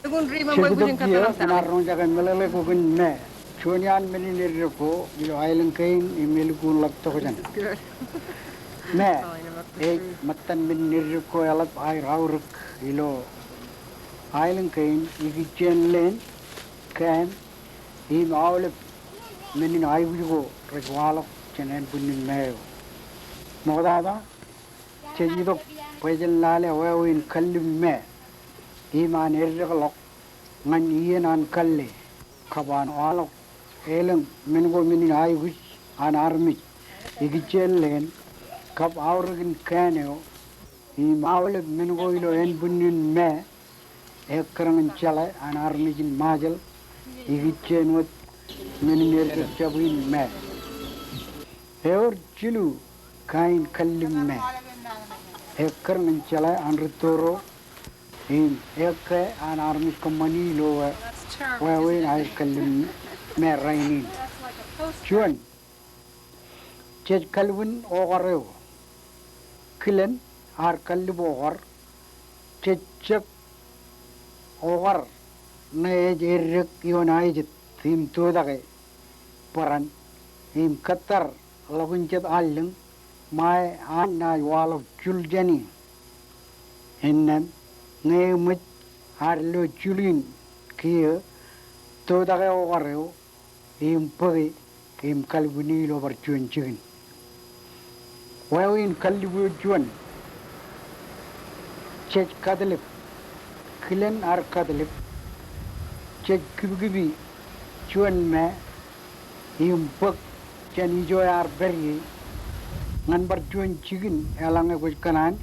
Segudugia narong jagan melele kugun me. Chunian meni nirko ilo island kain email kun lap to kujan. Me matan meni nirko alap ai rauruk ilo island kain igichen len kan im awlep meni ai bugo rekwalo chenen bunin me. Modada chejidok pajal lale wawin kallim me. Iman nirko ngan iyan an kalle kaban alok eleng mengo minin ayugus an army igichellen kap aurgin kaneo I mawle mengo ilo en bunin me ekrang chala an army jin majal igichen wat meniner chabin me eor chilu kain kallim me ekrang chala an ritoro in ekke an army company lo Wawin ay kalim me rainin. Chuan chet kalwin ogareo kilen ar kalib ogar chet chek ogar na erik yon ayjit tim tudake paran im katar lagun chet alling mai an na wal of chuljani ennem ne mit ar lo chulin kia Toda o garreo impodi im kalbuni lo barchuan chigin. Wawin kalbu chuan chech kadalip kilen ar kadalip chech kibgibi chuan me impok chen ijo ar bergi ngan barchuan chigin elang e kanan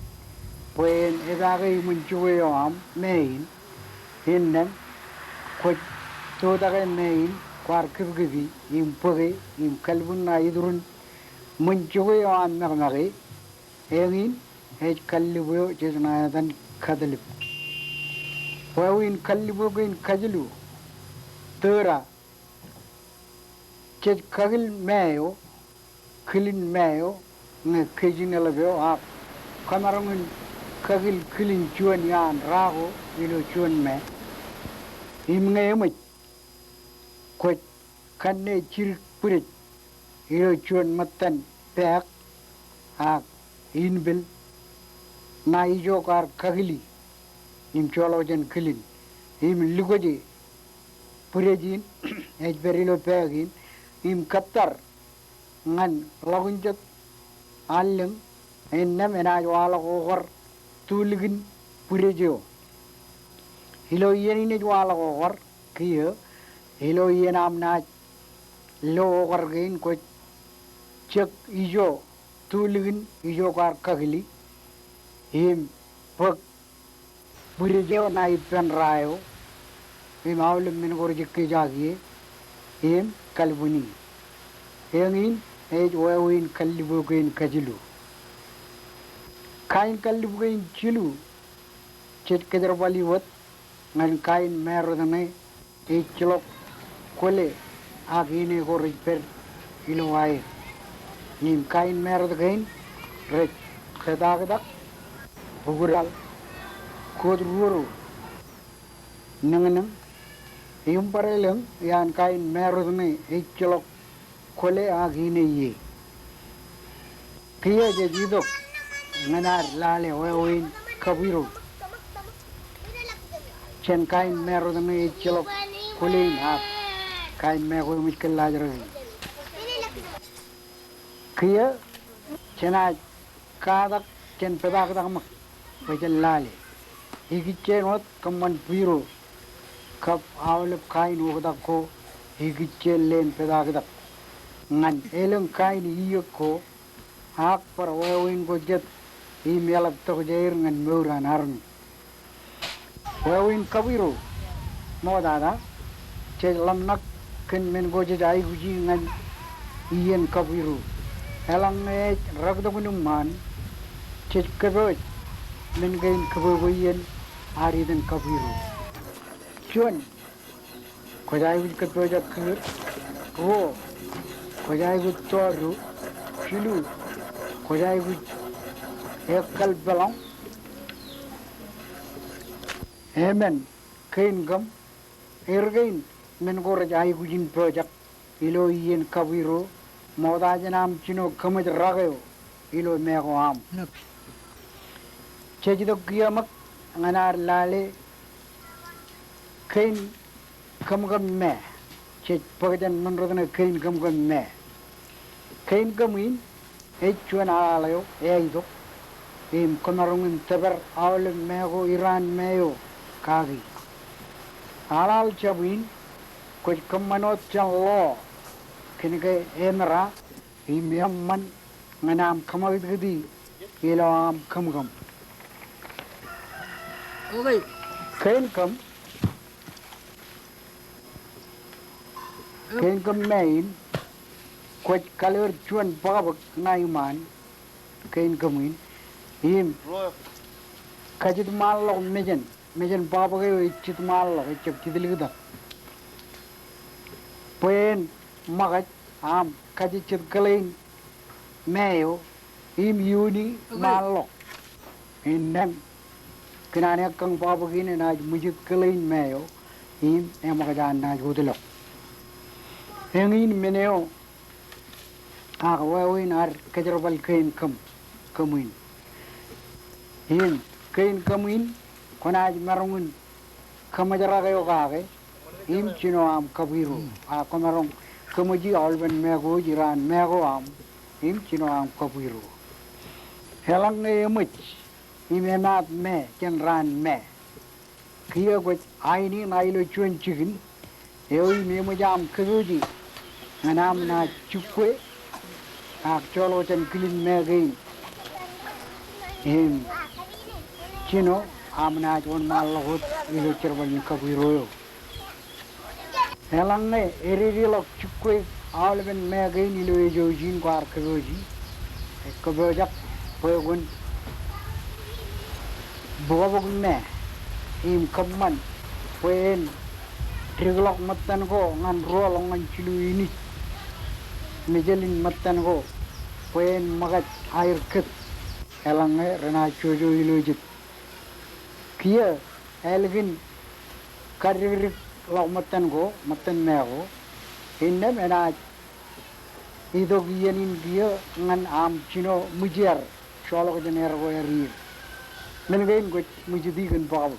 poen edage munchuwe am mein hinnem Koj todaga mein kwar kibgibi impore im kalbun na idurun munchuwe an nagmagi egin ej kallibu jesna dan kadalip wawin kallibu gin kajlu tora cej kagil mayo kilin mayo nge kejinela beo a kamarangun kagil kilin chuan yan rago ilo chuan me im ngemit ko kanne chir purit ilo chuan matan pek a inbil na ijo kar kagili im cholojen kilin im lugoji purejin ej berilo pegin im katar ngan lagunjat alleng ennam enaj wala gor tuligin purejo Hilo yen ini jual ogor kia hilo yen amna lo ogor gain ko cek ijo tulgin ijo kar kagli him pag burije na ipen rayo him awle min gor jikki jagi him kalbuni hengin ej wawin kallibu gain kajilu kain kallibu gain chilu cek kedar bali wat ngan kain merdane ichlo kole agine go riper ilo ay nim kain merd gain rek kedagdak bugural kodruru nanganam yum parelem yan kain merdane ichlo kole agine ye kiye je jidok nganar lale oin kabiru chen kain mero de me chelo kulin ha kain me go mit ke lajre kiya chena kada chen pedak dak mak bajal lale igi chen ot kamman piro kap awle kain wo dak ko igi chen len pedak dak ngan eleng kain iyo ko hak par wawin go jet I melak to jair ngan meuran arni Wawin kabiru modada celam nak ken men goje jai guji ngan iyen kabiru elang ne ragdo gunuman cek kaboj men gain kaboyen ari den kabiru chuan ko jai guj kaboja kur wo ko jai guj toru chilu ko jai guj ekal balang Amen. kain gam ergain men gor jai gujin project ilo yen kabiro moda janam chino kamaj ragayo ilo mego am chejido giyamak nganar lale kain kam me chej pagajan manrodana kain kam me kain gamin echuan alayo eido im konarungin teber awle mego Iran meyo kagi alal chabin kuch kammanot chan lo kinige emra im yamman nganam kamagdi ilam kamgam okay kain kam main kuch kalur chuan babak naiman kain kamin im kajit mallo mejen babage ichit mallo ichip tidilgda pen magat am kajit chit kalein mayo im yuni mallo innem kinane kang babage ne naj mujit kalein mayo im emagajan naj hudlo engin meneo wawin ar kajarabal kain kamin in kain kamin konaj marungun kamajara kayo kage im chino am kabiru a komarong kamaji alben mego jiran mego am im chino am kabiru helang ne much im emat me chen ran me kiya ko aini nailo chuen chikin eoi me mujam kaguji anam na chukwe ak cholo chen kilin me gain im chino amna chon malhut ilo cherbal kabiroyo helang ne eririlo chukwe alben me gain ilo jojin kwar kagoji kabojak pogun bogabog me im kamman poen triglok matan ko ngan rolong ngan chilu ini mejelin matan ko poen magat air ket helang ne rena chojo ilojit kia elgin karir lok matan mego inna mena ido gianin dia ngan am chino mujer sholok jener go erir melgain go mujidi gan baw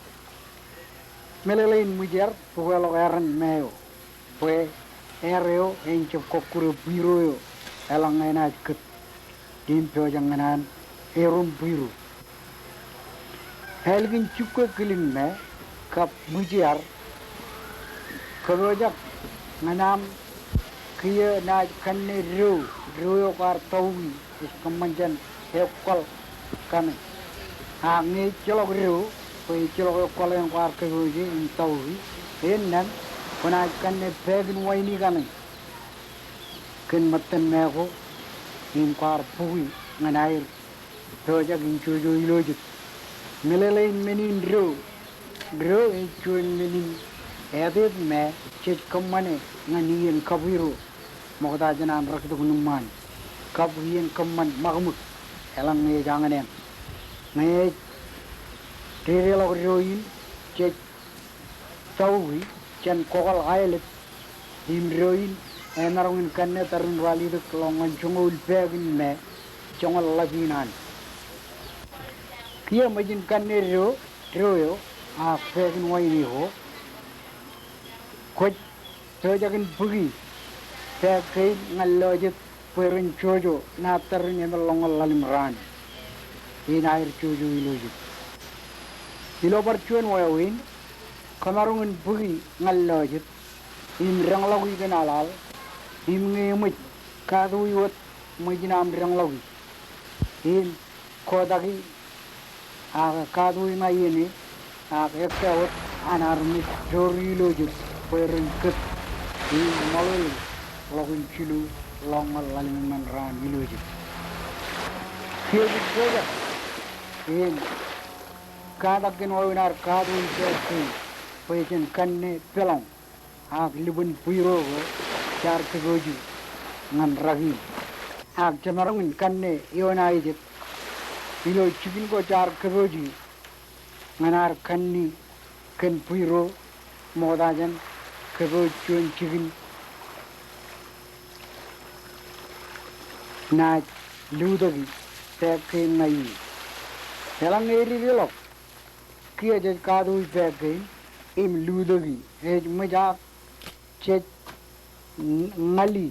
melelain mujer pugalo eran meo poe ereo encho kokuru biroyo helang ena ket dimpyo janganan erum biru helgin chukwe kilin me kap mujiar korojak manam kiya na kanne ro kar tawi is kamanjan ekol kame a ngi cholog ro koi cholog kol yang kar kegoji in tawi ennan kona kanne pegin waini kame ken matan mego in kar pui nganair projak in chujo ilojit melelain menin ro e chuan menin edet me chech kammane nganiyen kabiru mogda janan rakdu gunman kabiyen kamman magmuk elang ne janganen ne terelo roin chech tawi chen kokal ailet dim roin enarungin kanne tarun wali de klongan chungul pegin me chongol labinan kia majin kanne royo a pegin waini ho koj sojakin pugi pekai ngalojit perin chojo na tarin yang longol lalim ran in air chojo ilojit ilo percuan wayawin kamarungin pugi ngalojit in ranglawi kenalal in ngemit kadu iwat majinam ranglawi in kodaki kadu ini ekawat anarmit jori lojit perin ket di malul login chilu longal laliman ran ilojit kiyo juga in kadakin wawinar kadu iwat pejen kanne pelong libun puiro char kegoji ngan ragi jamarungin kanne iwana ijit ilo chikin ko char kegoji nganar kanni ken puiro modajan kebo chun chicken na ludagi peke ngai elang eri lok kia je kadu peke im ludagi majak chet ngali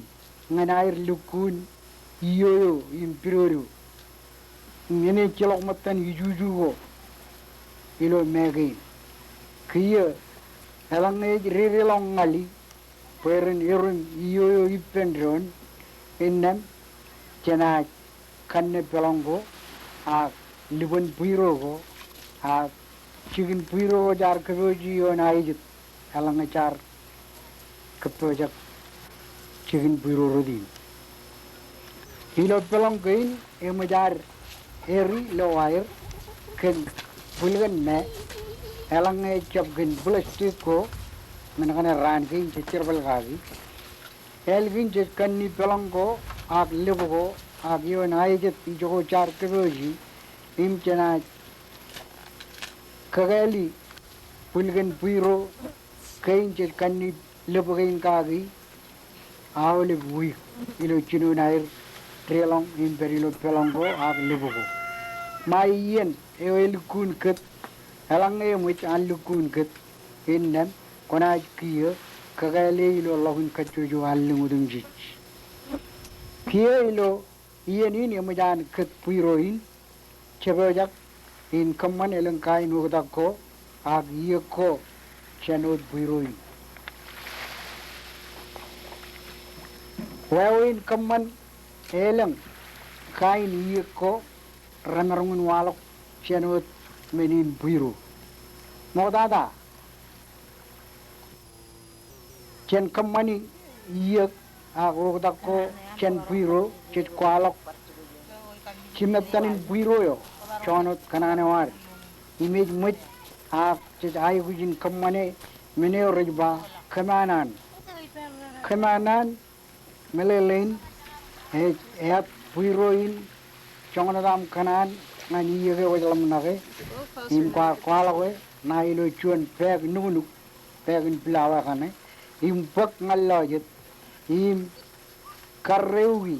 nganair lukun iyoyo im piroru ngene celok matan ijujugo ilo mege kia elang eri long ngali peren irun iyoyo ipendron innam chena kanne pelongo a libon puirogo a chicken puirogo jar kaboji on aijit elang char kapojak chicken puiroro din ilo pelongo in emajar eri lo air ken bulgan me elang chop gen plastic ko menakana ran kin cherbal gagi elgin je kanni pelongo ak lebogo ak yo naijit jogo char kaboji im chena kagali pulgan puiro kain je kanni lebogain kagi awle bui ilo chinu nair trelong im perilo pelongo ak lebogo mai yen elkun ket elang much alukun ket innem kona kiyo kagali ilo lohun kachuju allungudum jich kiyo ilo yen in yamajan ket puiroin chebojak in kamman elang kain ugdakko ag yeko chanod puiroin wawin kamman elang kain yeko ranarungun walok chanod menin puiro modada chen kamani yek ag ugdakko chen puiro chit kwalok chimnaptanin puiro yo chonot kanane war image much ak chit ay gujin kamane meneo rajba kamanan melelein et puiroin chonadam kanan ngani yege wajalam nage im kwalawe na ilo chuan peg nunu pegin plawa kane im pak ngallojit im karreugi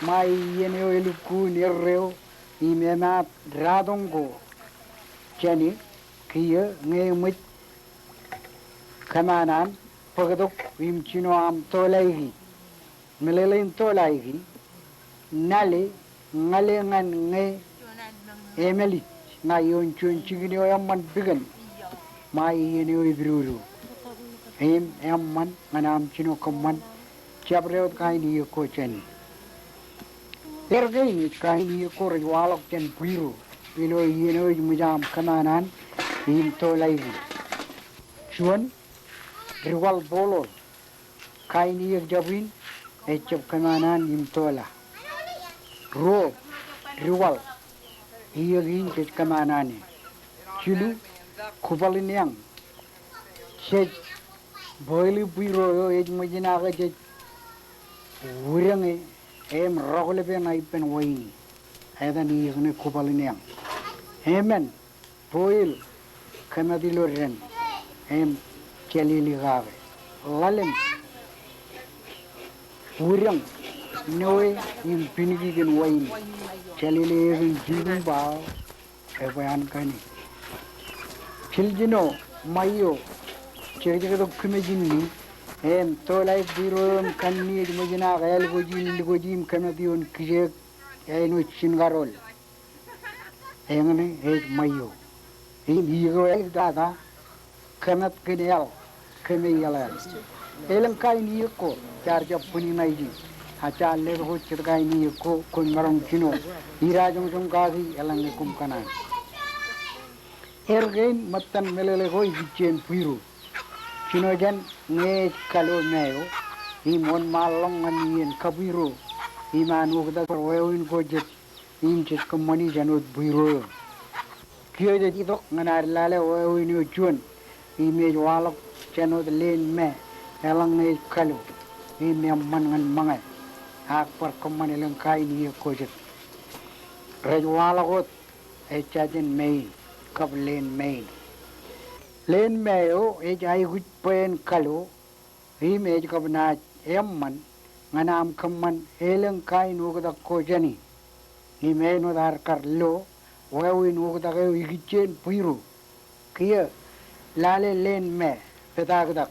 mai yeneo eluku nirreo imemat radongo chani kiya ngemit kamanan pagadok im chino am tolaigi melelein tolaigi nale ngale ngan nge emeli na yon chun chigini oyamman bigan mai yeneo ibruru emman manam chino kamman chabreo kaini ko chani ergei kaini ko rwalok chen puiru ilo yeno mujam kamanan im tolaigi chuan riwal bolol kaini jabin echop kamanan im tola ro riwal iyagin chet kamanane chilu kupalinyang chet boili puiro yo mujina ga chet wurange em rogole pe ngai pen waini edan igne kupalinyang hemen boil kamadilo ren em chelili gave lalem wurang noe im pinigi gen waini chelili gen jibun ba ebayan kani chiljino mayo chege do kumejinni em tolai birom kanni mujina gal gojim kanadion kije ayno chingarol engane mayo yigo dada kanat kinel kemeyala elang kai ni ko char japuni naiji acha le ho chirgai ni ko kun marong chino irajong jong gagi elang kum kanan ergen matan melele ho gichen piru chino jan nge kalo meyo imon malong anien kabiru iman ugda roin ko jet in chit kamani janot buiro kiyo de dok nganar lale oin yo chun imej walok chanot len me elang nge kalo imem man ngan mangai ak par kamani lang kai ni ko jet rej walakot echajen mei kab len mei lên mèo ấy ai hút pen kalu hi mèo có na em man nganam kham man elang kai nu ko da ko jani hi mèo no dar kar lo wa wi nu ko da ko igichen puiru kia lale lên mè peta ko da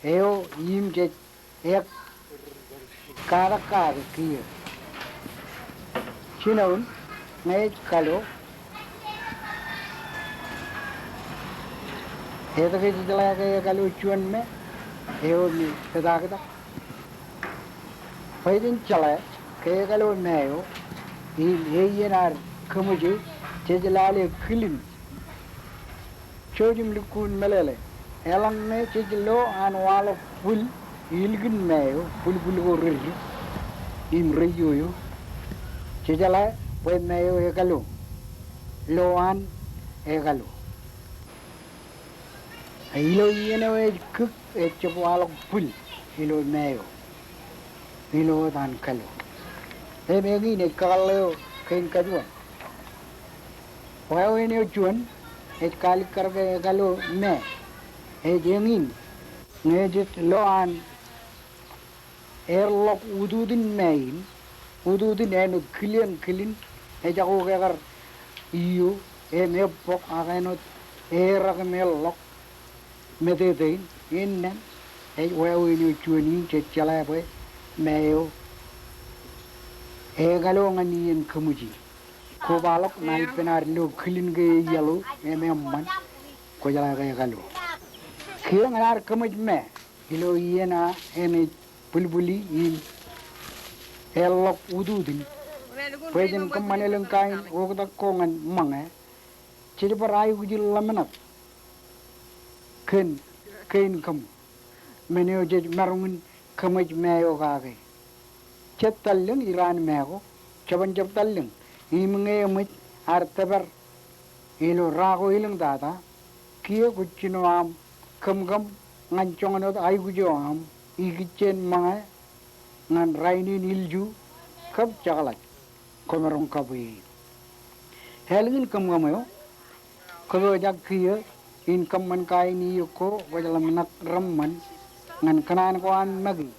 eo im je ek kara kar kia chinaun ngay kalu itu kita jalan kayak kalau cuan me, ni kita kita. Paling jalan kayak kalau me ini nar kemudian jalan kilin, cojim likun melele, elang me cilo anwalo pul ilgin me pul goril, imriyo jalan paling me kalau loan kalau. Ilo yene we cook e chapwalok pul ilo mayo ilo dan kalo e megi ne kalo kain kajuan wa we ne juan e kal karge kalo me e jengin ne jit loan erlok ududin main ududin eno kilin e jago gar iyo e me pok agano e rag melok Medellin in ấy quay như chuồn in chết chả với mèo ấy galo ngani in kemuji ko balok nai penar lo clean ge yalo em man ko jala ge galo kira ngarar kemuj me ilo yena ene bulbuli in elok ududin pwedin kamaneleng kain ogda kongan mange chiri parai gujil lamanat ken kain kam meneo je marungun kamaj meo kage chet talling iran mego chaban jab talling imnge mit artabar ilo rago ilang data kiyo kuchino am kam ngan chonganot ay gujo am igichen mga ngan raini nilju kab chakalat komerong kabi helgin kam yo kalo jak kiyo in kamman kai ni ko wajalam nak ramman ngan kanan ko an magi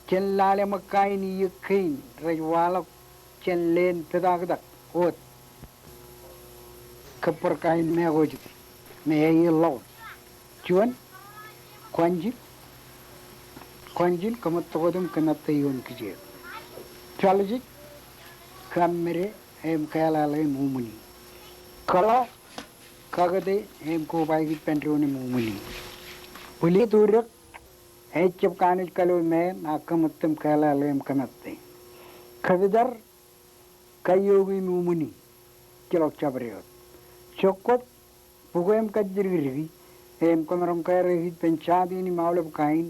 chen lale makai ni yakin rajwala chen len pedagdak ot kapar kain me goj me ye law chuan kwanjin kamat todum kanat yon kije chalji kamere em kala le mumuni kala kagade em ko bai ki pentroni mumuni puli turak e chap kanit kalo me nakamattam kala le em kanatte kagdar kayogi mumuni kilok chabriot chokot pugoem kajirigi em komarom kare hit penchadi ni maulab kain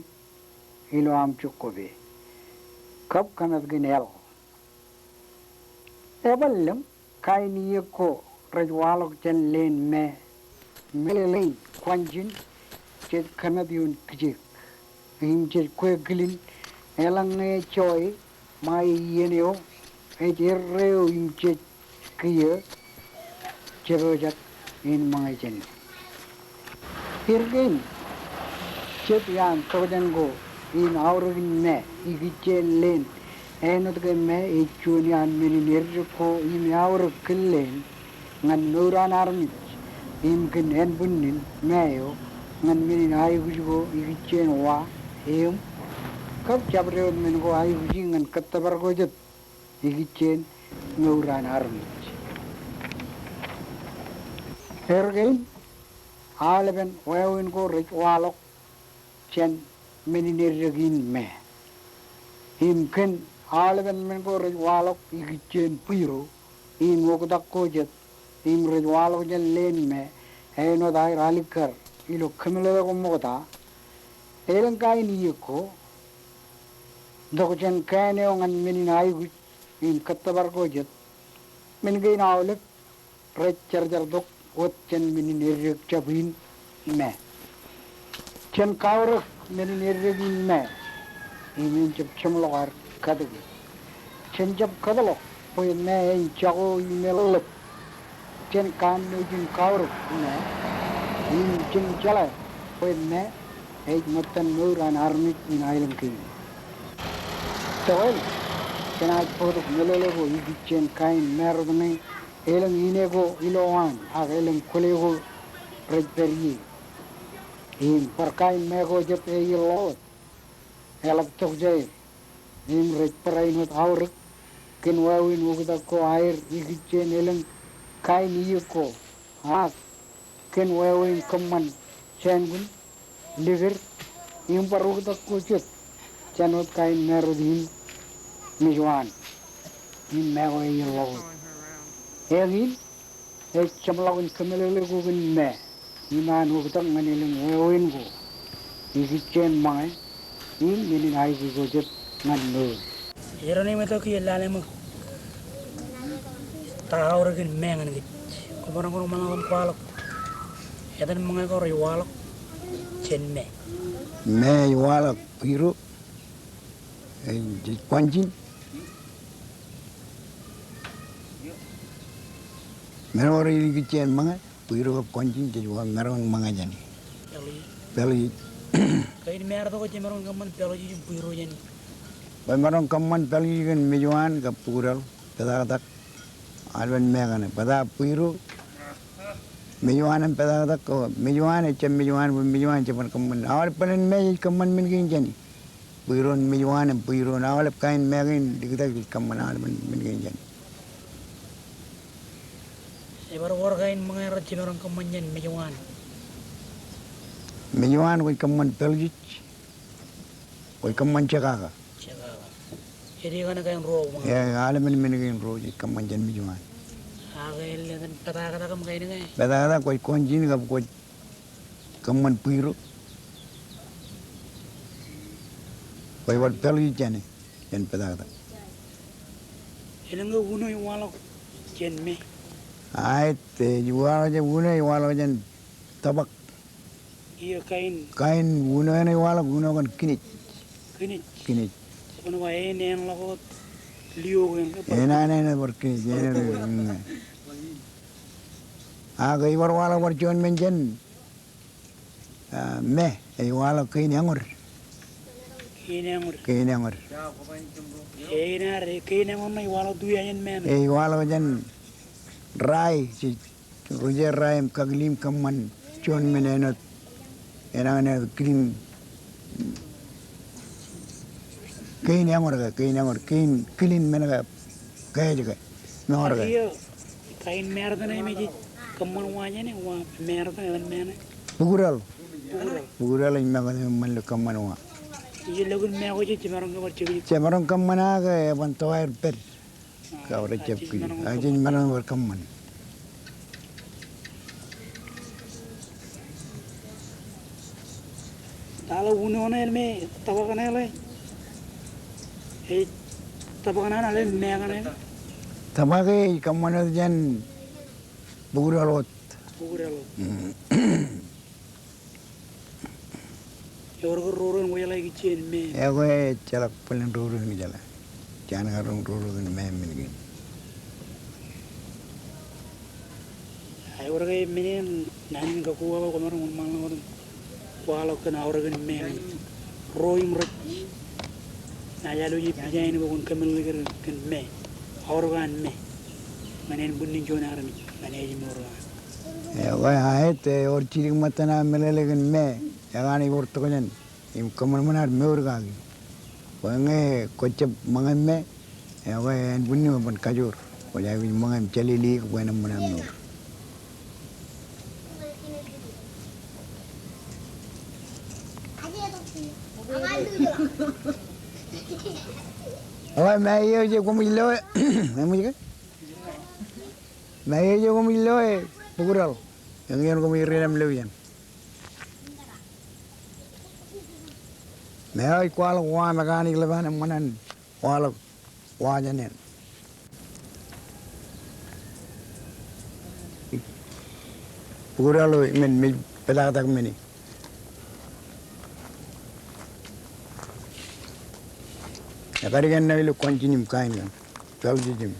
ilo am chokobe kab kanat ginel eballam kaini ko rajwalok chen len me melelei kwanjin chet kanat yun kijik him chet kwe glin elang ne choy mai yenio e jerreo him chet kiye chebojak in mga chen hirgin chet yan tojango in aurugin me igichen len enot ke me ichunian mini nirko in aurug killen ngan nuran armit im ken en bunnin meyo ngan mini ay gujo igichen wa em kap chabre men go ay guji ngan kattabar go jet igichen nuran armit ergen alben wewin go rich walok chen mini nirgin me im ken alben men go rich walok igichen piro in wogdak ko jet im rejwalo jen len me eno dai ralikar ilo khamele ko moda elen kai ni ko dogen kane ngan meni nai gu im kattabar ko jet men ge nawle recher jar dok ot chen meni nirek chabin me chen kawr meni nirek me imin chap chamlogar kadagi chen jab kadalo poy me chago imelop cen kan nujin kaur ne in cin jala poin ne matan nuran armit in ailen kin toel kenaj poduk melelego igicen kain merdne eleng inego iloan ag eleng kolego rejberi in perkain mego jep elot elap tokjay in rejperainot auruk ken wawin wugda ko air igicen eleng kain iyeko ag ken wawin keman cengun liger in parugda ko jet cenot kain merodin mijuan in mego elot egin chamlagun kemelele gugun me iman wugda nganileng wawin go igicen mai in minin ai go jet ngan no Ironi meto ki lale mo tahu regin mengan git ko barang ko mangan kwalok edan mga ko riwalok chen me iwalok piru di kwanjin meror iri kicen mga piru ko kwanjin jadi wa merong mga jani peli kain mer to ko jemerong kaman pelo ji piru jani ba merong kaman peli kan mejuan ka pural pedadak alwen megane pada piru mejuan pedadak ko mejuan cepan kaman awal penen me kaman min gin jani piron mejuan piron awal kain megin digitak kaman awal min gin jani ebar war kain mga ro jemerong kaman jen mejuan ko kaman pelji ko kaman cekaka jadi kana kain ro mga ya awal min gin roji kaman jen mejuan agel dan kata kam kain ngai pedadak ko konjin ka ko kaman piru ko wat pelji jani jen pedadak elanga uno iwalok chen me ai te jual aja guna jual aja tabak iya kain guna ini jual guna kan kini kono wa enen lagot liu kan ena berkini ena aga iwar wala war jon menjen me jual kain angor kain angor na iwalok duyan men jual aja rai si roger rai kaglim kaman jon menenot enane krim kain angor kain clean menaga kaya juga ngor ga kain merda na meji kaman wanya ne wa merda evan mena bugural in maga man le kaman wa ye lagun me ko ci marang ko ci cemarong kaman aga ban tower per ka ora cepki ajin marang war kaman talo uno na elme tabakana le tabakana na le megane tabake kaman jan bugural yorgo roron wo yala gi chen me ego celak pelen ruru ni jala jana garong ruru ni me min gi ay orga menen nanin ga ko wa ko marang man man wala kana orga me roim rek na yalo yi bijayn ko kon kamel ngar kan me organ me manen bunni jona arami maneji morwa ego haete or chiring matana melele gan me yagani worto kan im kaman manar me orgagi wange kocep mangan me ego en bunni ban kajur ko jawi mangan chalili ko en manam no Awak mai je ko milo me je mai je ko milo bugural yang yan ko mi renam lewian me ay kwal wa mekanik leban manan wal wa janen bugural men mi pedatak meni ya karigan na ilu kontinim kain kan pelji jim